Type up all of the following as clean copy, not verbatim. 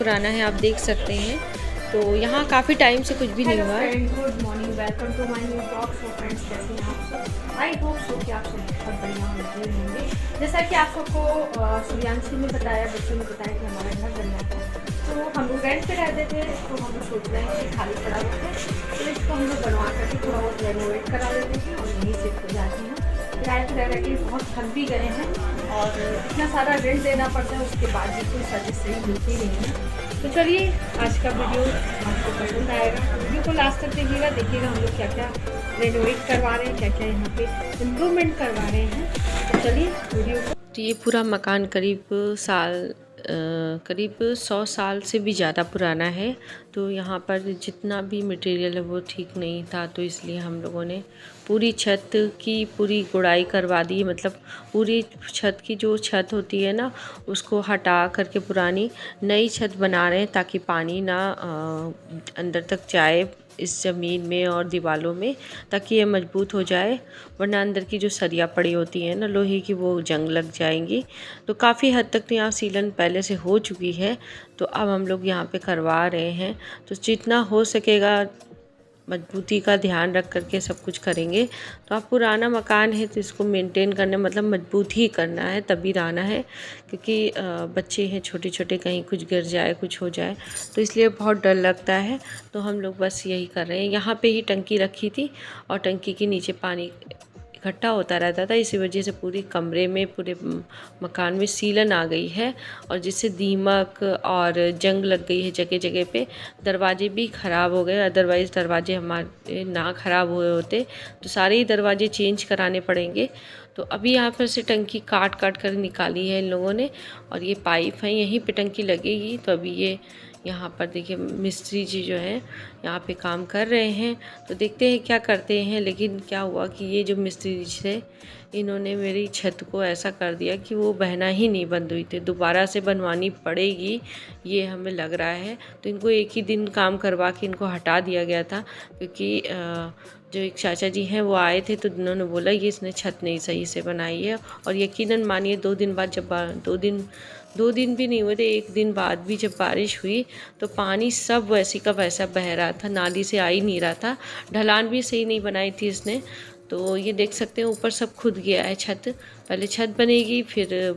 पुराना है, आप देख सकते हैं। तो यहाँ काफ़ी टाइम से कुछ भी नहीं हुआ। Good morning, welcome to my new blog. So friends, कैसे हैं आप सब? आई होप सो कि आप सब बहुत बढ़िया होंगे। जैसा कि आप सबको सूर्यांशी ने बताया, बच्चों ने बताया कि हमारा घर बन रहा था, तो हम लोग रेंट पे रहते थे। तो हम लोग सोच रहे हैं कि खाली पड़ा हुआ है, तो इसको हम लोग बनवा करके थोड़ा बहुत रेनोवेट करा लेते हैं और यहीं शिफ्ट हो जाते हैं। किराए पर रह के बहुत थक भी गए हैं और इतना सारा रेंट देना पड़ता है, उसके बाद भी कोई सर्विस सही मिलती नहीं है। तो चलिए, आज का वीडियो आपको पसंद आएगा तो वीडियो को लास्ट तक देखिएगा हम लोग क्या क्या रेनोवेट करवा रहे हैं, क्या क्या यहाँ पे इम्प्रूवमेंट करवा रहे हैं। तो चलिए वीडियो को। तो ये पूरा मकान करीब 100 साल से भी ज़्यादा पुराना है। तो यहाँ पर जितना भी मटेरियल है वो ठीक नहीं था, तो इसलिए हम लोगों ने पूरी छत की पूरी गुड़ाई करवा दी। मतलब पूरी छत की जो छत होती है ना, उसको हटा करके पुरानी नई छत बना रहे हैं, ताकि पानी ना अंदर तक जाए इस ज़मीन में और दीवारों में, ताकि ये मजबूत हो जाए। वरना अंदर की जो सरिया पड़ी होती है ना लोहे की, वो जंग लग जाएंगी। तो काफ़ी हद तक तो यहाँ सीलन पहले से हो चुकी है, तो अब हम लोग यहाँ पे करवा रहे हैं। तो जितना हो सकेगा मजबूती का ध्यान रख करके सब कुछ करेंगे। तो आप पुराना मकान है तो इसको मेंटेन करने मतलब मजबूत ही करना है, तभी रहना है। क्योंकि बच्चे हैं छोटे छोटे, कहीं कुछ गिर जाए, कुछ हो जाए, तो इसलिए बहुत डर लगता है। तो हम लोग बस यही कर रहे हैं। यहाँ पे ही टंकी रखी थी और टंकी के नीचे पानी इकट्ठा होता रहता था, इसी वजह से पूरी कमरे में, पूरे मकान में सीलन आ गई है, और जिससे दीमक और जंग लग गई है जगह जगह पे। दरवाजे भी ख़राब हो गए, अदरवाइज़ दरवाजे हमारे ना ख़राब हुए होते तो सारे ही दरवाजे चेंज कराने पड़ेंगे। तो अभी यहाँ पर से टंकी काट काट कर निकाली है इन लोगों ने, और ये पाइप है, यहीं पे टंकी लगेगी। तो अभी ये यहाँ पर देखिए मिस्त्री जी जो है यहाँ पे काम कर रहे हैं, तो देखते हैं क्या करते हैं। लेकिन क्या हुआ कि ये जो मिस्त्री जी थे, इन्होंने मेरी छत को ऐसा कर दिया कि वो बहना ही नहीं बंद हुई थी। दोबारा से बनवानी पड़ेगी ये हमें लग रहा है। तो इनको एक ही दिन काम करवा के इनको हटा दिया गया था, क्योंकि जो एक चाचा जी हैं वो आए थे, तो उन्होंने बोला ये इसने छत नहीं सही से बनाई है। और यकीनन मानिए 2 दिन बाद, जब 2 दिन भी नहीं हुए थे, 1 दिन बाद भी जब बारिश हुई, तो पानी सब वैसी का वैसा बह रहा था, नाली से आ ही नहीं रहा था। ढलान भी सही नहीं बनाई थी इसने। तो ये देख सकते हैं ऊपर सब खुद गया है छत। पहले छत बनेगी, फिर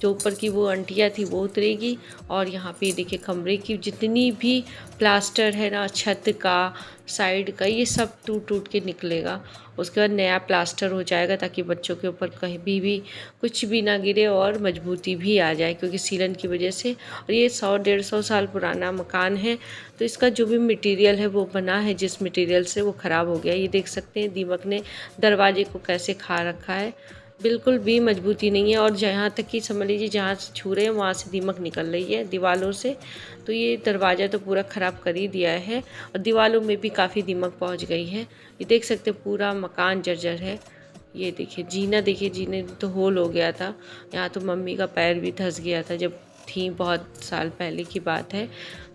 जो ऊपर की वो अंटिया थी वो उतरेगी, और यहाँ पे देखिए कमरे की जितनी भी प्लास्टर है ना, छत का, साइड का, ये सब टूट टूट के निकलेगा। उसके बाद नया प्लास्टर हो जाएगा, ताकि बच्चों के ऊपर कहीं भी कुछ भी ना गिरे और मजबूती भी आ जाए, क्योंकि सीलन की वजह से। और ये 100-150 साल पुराना मकान है, तो इसका जो भी मटेरियल है वो बना है जिस मटेरियल से, वो ख़राब हो गया। ये देख सकते हैं दीमक ने दरवाजे को कैसे खा रखा है, बिल्कुल भी मजबूती नहीं है। और जहाँ तक कि समझ लीजिए जहाँ से छू रहे हैं वहाँ से दीमक निकल रही है दीवारों से। तो ये दरवाज़ा तो पूरा ख़राब कर ही दिया है, और दीवारों में भी काफ़ी दीमक पहुँच गई है। ये देख सकते हैं पूरा मकान जर्जर है। ये देखिए जीना, देखिए जीने तो होल हो गया था। यहाँ तो मम्मी का पैर भी धंस गया था, जब थी, बहुत साल पहले की बात है।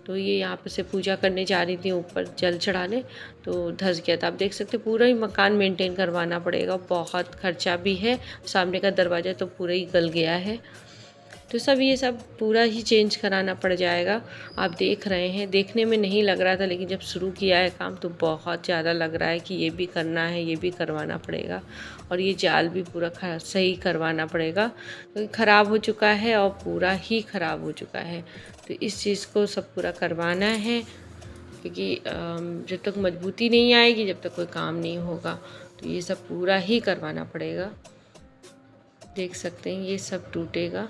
तो ये यहाँ पर से पूजा करने जा रही थी ऊपर जल चढ़ाने, तो धंस गया था। आप देख सकते पूरा ही मकान मेंटेन करवाना पड़ेगा, बहुत खर्चा भी है। सामने का दरवाज़ा तो पूरा ही गल गया है, तो ये सब पूरा ही चेंज कराना पड़ जाएगा। आप देख रहे हैं, देखने में नहीं लग रहा था, लेकिन जब शुरू किया है काम तो बहुत ज़्यादा लग रहा है कि ये भी करना है, ये भी करवाना पड़ेगा। और ये जाल भी पूरा सही करवाना पड़ेगा, क्योंकि ख़राब हो चुका है और पूरा ही ख़राब हो चुका है। तो इस चीज़ को सब पूरा करवाना है, क्योंकि जब तक मजबूती नहीं आएगी, जब तक कोई काम नहीं होगा। तो ये सब पूरा ही करवाना पड़ेगा। देख सकते हैं ये सब टूटेगा,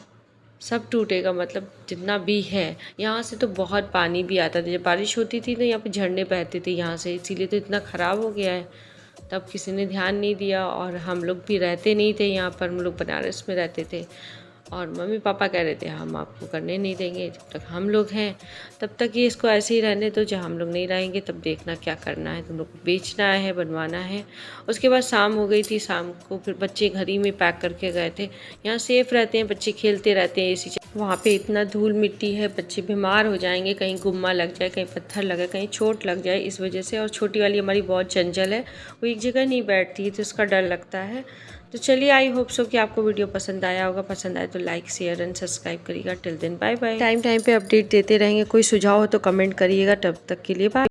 सब टूटेगा, मतलब जितना भी है। यहाँ से तो बहुत पानी भी आता था, जब बारिश होती थी तो यहाँ पे झरने बहते थे यहाँ से, इसीलिए तो इतना ख़राब हो गया है। तब किसी ने ध्यान नहीं दिया, और हम लोग भी रहते नहीं थे यहाँ पर, हम लोग बनारस में रहते थे। और मम्मी पापा कह रहे थे हम आपको करने नहीं देंगे, जब तक हम लोग हैं तब तक ये इसको ऐसे ही रहने दो, जब हम लोग नहीं रहेंगे तब देखना क्या करना है। तुम लोग को बेचना है, बनवाना है। उसके बाद शाम हो गई थी, शाम को फिर बच्चे घर ही में पैक करके गए थे। यहाँ सेफ़ रहते हैं, बच्चे खेलते रहते हैं, एसी वहाँ पे इतना धूल मिट्टी है, बच्चे बीमार हो जाएंगे, कहीं गुम्मा लग जाए, कहीं पत्थर लगे, कहीं चोट लग जाए इस वजह से। और छोटी वाली हमारी बहुत चंचल है, वो एक जगह नहीं बैठती है तो उसका डर लगता है। तो चलिए, आई होप सो कि आपको वीडियो पसंद आया होगा। पसंद आए तो लाइक शेयर एंड सब्सक्राइब करिएगा। Till then bye bye. Time पे अपडेट देते रहेंगे। कोई सुझाव हो तो कमेंट करिएगा। तब तक के लिए बाय।